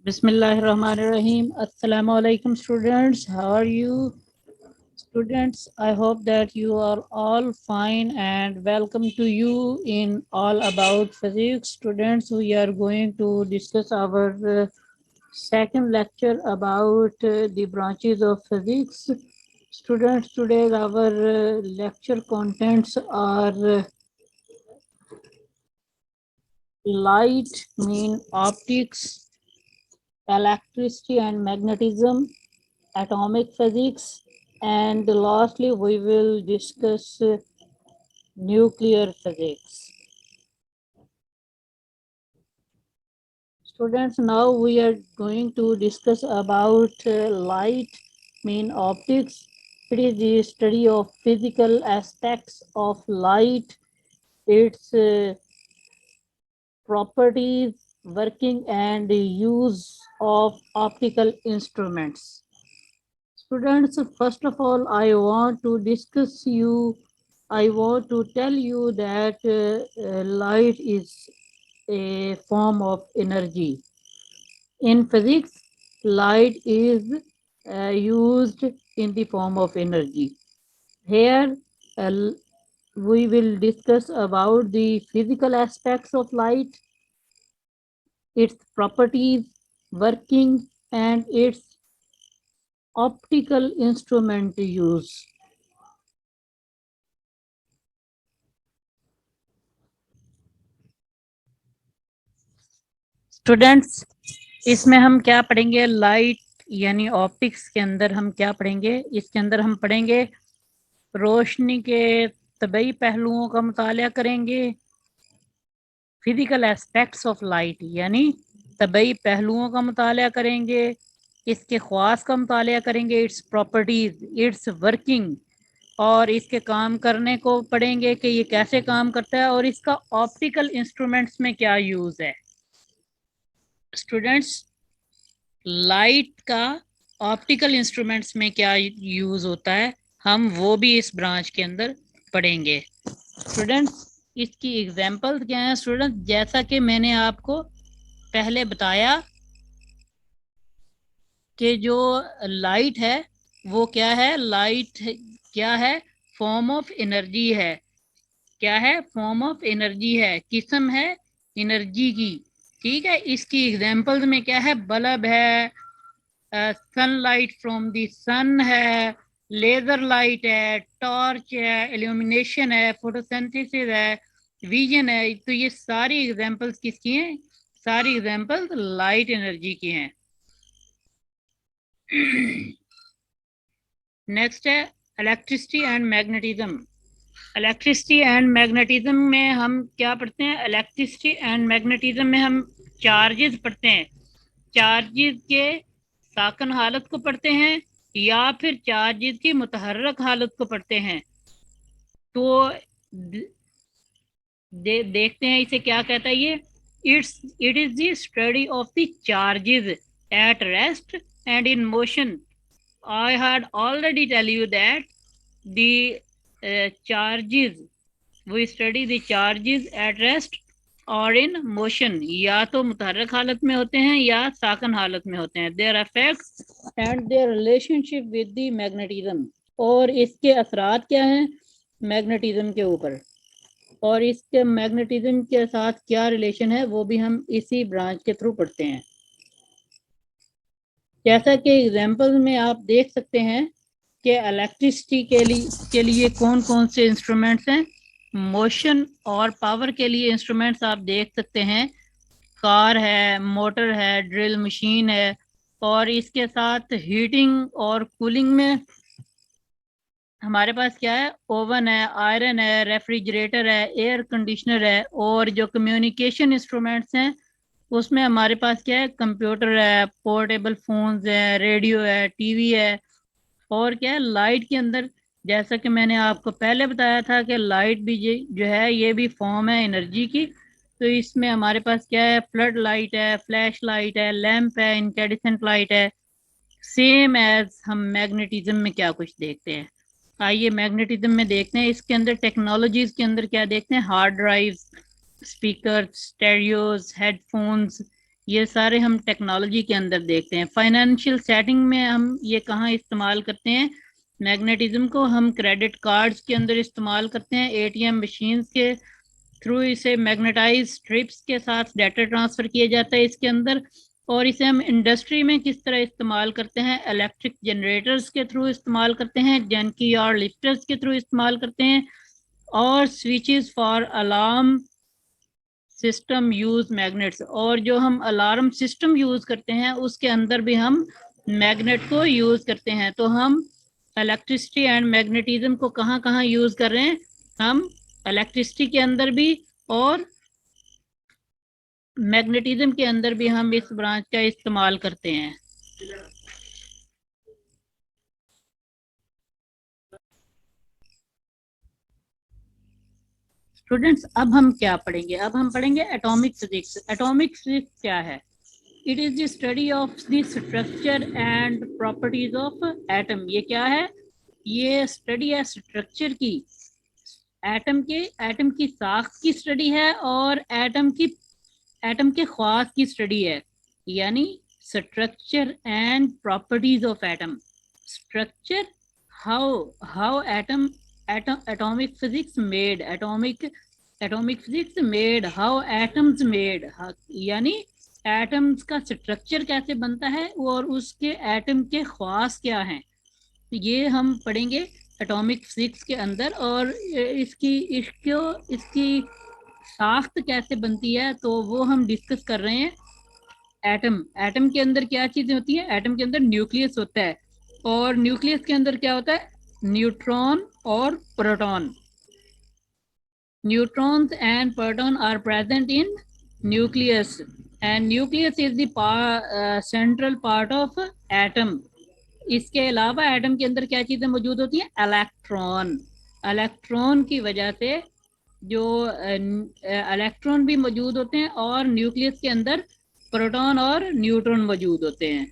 Bismillahirrahmanirrahim. Assalamu alaikum students. How are you? Students, I hope that you are all fine and welcome to you in All About Physics. Students, we are going to discuss our second lecture about the branches of physics. Students, today our lecture contents are light, mean optics, electricity and magnetism, atomic physics, and lastly we will discuss nuclear physics. Students, now we are going to discuss about light, mean optics. It is the study of physical aspects of light, its properties, working and use of optical instruments. Students, first of all, I want to tell you that light is a form of energy. In physics, light is used in the form of energy. Here, we will discuss about the physical aspects of light, its properties, working, and its optical instrument use. Students, इसमें हम क्या पढ़ेंगे? Light यानी optics के अंदर हम क्या पढ़ेंगे? इसके अंदर हम पढ़ेंगे रोशनी के तबई पहलुओं का मुताला करेंगे, फिजिकल एस्पेक्ट्स ऑफ लाइट यानी तबई पहलुओं का मुताला करेंगे, इसके ख़वास का मुताला करेंगे, इट्स प्रॉपर्टीज, इट्स वर्किंग, और इसके काम करने को पढ़ेंगे कि ये कैसे काम करता है और इसका ऑप्टिकल इंस्ट्रूमेंट्स में क्या यूज़ है। स्टूडेंट्स, लाइट का ऑप्टिकल इंस्ट्रूमेंट्स में क्या यूज़ होता है, हम वो भी इस ब्रांच के अंदर पढ़ेंगे। स्टूडेंट्स, इसकी एग्जांपल क्या है? स्टूडेंट्स, जैसा कि मैंने आपको पहले बताया कि जो लाइट है वो क्या है? लाइट क्या है? फॉर्म ऑफ एनर्जी है। क्या है? फॉर्म ऑफ एनर्जी है, किस्म है एनर्जी की। ठीक है, इसकी एग्जांपल्स में क्या है? बल्ब है, सनलाइट फ्रॉम द सन है, लेजर लाइट है, टॉर्च है, इल्यूमिनेशन है, फोटोसिंथेसिस है, विजन है। तो ये सारी एग्जांपल्स किसकी हैं? सारी एग्जांपल्स लाइट एनर्जी की हैं। नेक्स्ट है electricity and magnetism. Electricity and magnetism में हम क्या पढ़ते हैं? इलेक्ट्रिसिटी एंड मैग्नेटिज्म में हम चार्जेस पढ़ते हैं। चार्जेस के साकन हालत को पढ़ते हैं या फिर चार्जेस की मुतहर्रक हालत को पढ़ते हैं। तो देखते हैं इसे क्या कहता है ये। It is the study of the charges at rest and in motion. I had already tell you that the charges, we study the charges at rest और in motion, या तो मुतहर्रक हालत में होते हैं या साकन हालत में होते हैं। their effects and their relationship with the magnetism, और इसके असरात क्या हैं मैग्नेटिज्म के ऊपर, और इसके मैग्नेटिज्म के साथ क्या रिलेशन है वो भी हम इसी ब्रांच के थ्रू पढ़ते हैं। जैसा कि एग्जाम्पल में आप देख सकते हैं कि इलेक्ट्रिसिटी के लिए कौन कौन से इंस्ट्रूमेंट्स हैं। मोशन और पावर के लिए इंस्ट्रूमेंट्स आप देख सकते हैं, कार है, मोटर है, ड्रिल मशीन है, और इसके साथ हीटिंग और कूलिंग में हमारे पास क्या है? ओवन है, आयरन है, रेफ्रिजरेटर है, एयर कंडीशनर है, और जो कम्युनिकेशन इंस्ट्रूमेंट्स हैं उसमें हमारे पास क्या है? कंप्यूटर है, पोर्टेबल फोन्स है, रेडियो है, टीवी है, और क्या है? लाइट के अंदर जैसा कि मैंने आपको पहले बताया था कि लाइट भी जो है ये भी फॉर्म है एनर्जी की। तो इसमें हमारे पास क्या है? फ्लड लाइट है, फ्लैश लाइट है, लैंप है, इंकैंडेसेंट लाइट है। सेम एज हम मैग्नेटिज्म में क्या कुछ देखते हैं। आइए मैग्नेटिज्म में देखते हैं। इसके अंदर टेक्नोलॉजीज के अंदर क्या देखते हैं? हार्ड ड्राइव, स्पीकर, स्टेरियोज, हेडफोन्स, ये सारे हम टेक्नोलॉजी के अंदर देखते हैं। फाइनेंशियल सेटिंग में हम ये कहाँ इस्तेमाल करते हैं? मैग्नेटिज्म को हम क्रेडिट कार्ड्स के अंदर इस्तेमाल करते हैं, एटीएम मशीन्स के थ्रू इसे मैग्नेटाइज स्ट्रिप्स के साथ डाटा ट्रांसफर किया जाता है इसके अंदर। और इसे हम इंडस्ट्री में किस तरह इस्तेमाल करते हैं? इलेक्ट्रिक जनरेटर्स के थ्रू इस्तेमाल करते हैं, जनकी और लिफ्टर्स के थ्रू इस्तेमाल करते हैं, और switches for alarm system use magnets. और जो हम अलार्म सिस्टम यूज करते हैं उसके अंदर भी हम मैग्नेट को यूज करते हैं। तो हम इलेक्ट्रिसिटी एंड मैग्नेटिज्म को कहाँ कहाँ यूज कर रहे हैं? हम इलेक्ट्रिसिटी के अंदर भी और मैग्नेटिज्म के अंदर भी हम इस ब्रांच का इस्तेमाल करते हैं। स्टूडेंट्स, अब हम क्या पढ़ेंगे? अब हम पढ़ेंगे एटॉमिक फिजिक्स। एटॉमिक फिजिक्स क्या है? It is the study of the structure and properties of atom. ये क्या है? ये स्टडी है स्ट्रक्चर की, एटम की साख्त की स्टडी है, और एटम के ख्वास की स्टडी है। यानी structure and properties of atom. Structure, how atomic physics made, atomic physics made how atoms made, यानी एटम्स का स्ट्रक्चर कैसे बनता है और उसके एटम के ख्वास क्या हैं, ये हम पढ़ेंगे एटॉमिक फिजिक्स के अंदर। और इसकी साख्त कैसे बनती है तो वो हम डिस्कस कर रहे हैं। एटम के अंदर क्या चीजें होती हैं? एटम के अंदर न्यूक्लियस होता है, और न्यूक्लियस के अंदर क्या होता है? न्यूट्रॉन और proton. Neutrons and proton are present in nucleus, and nucleus is the central part of atom. इसके अलावा एटम के अंदर क्या चीजें मौजूद होती हैं? इलेक्ट्रॉन। इलेक्ट्रॉन की वजह से जो इलेक्ट्रॉन भी मौजूद होते हैं, और न्यूक्लियस के अंदर प्रोटॉन और न्यूट्रॉन मौजूद होते हैं।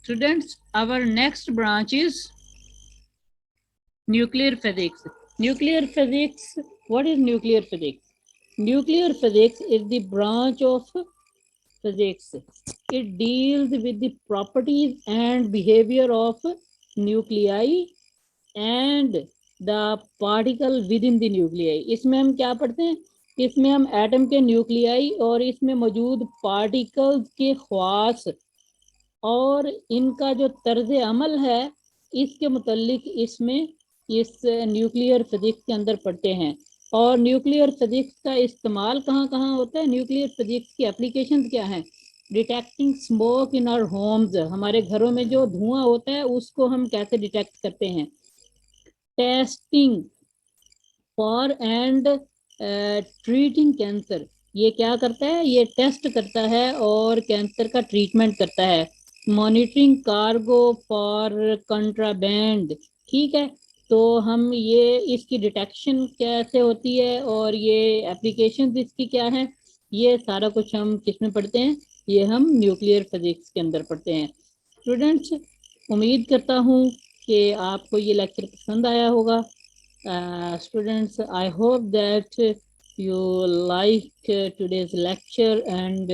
Students, our next branch is nuclear physics. Nuclear physics, what is nuclear physics? Nuclear physics is the branch of physics. It deals with the properties and behavior of nuclei and the particle within the nuclei. इसमें हम क्या पढ़ते हैं? इसमें हम atom के nuclei और इसमें मौजूद पार्टिकल्स के ख्वास और इनका जो तर्ज अमल है इसके मुतल्लिक इसमें इस न्यूक्लियर फिजिक्स के अंदर पढ़ते हैं। और न्यूक्लियर फिजिक्स का इस्तेमाल कहाँ कहाँ होता है? न्यूक्लियर फिजिक्स की एप्लीकेशंस क्या हैं? Detecting smoke in our homes, हमारे घरों में जो धुआं होता है उसको हम कैसे डिटेक्ट करते हैं। Testing for and treating cancer, ये क्या करता है? ये टेस्ट करता है और कैंसर का ट्रीटमेंट करता है। मॉनिटरिंग कार्गो फॉर कंट्राबैंड, ठीक है। तो हम ये इसकी डिटेक्शन कैसे होती है और ये एप्लीकेशन इसकी क्या है, ये सारा कुछ हम किस में पढ़ते हैं? ये हम न्यूक्लियर फिजिक्स के अंदर पढ़ते हैं। स्टूडेंट्स, उम्मीद करता हूँ कि आपको ये लेक्चर पसंद आया होगा। Students, I hope that you like today's lecture, and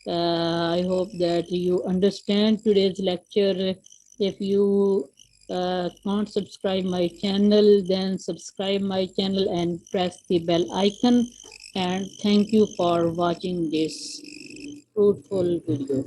I hope that you understand today's lecture. If you can't subscribe my channel, then subscribe my channel and press the bell icon. And thank you for watching this fruitful video.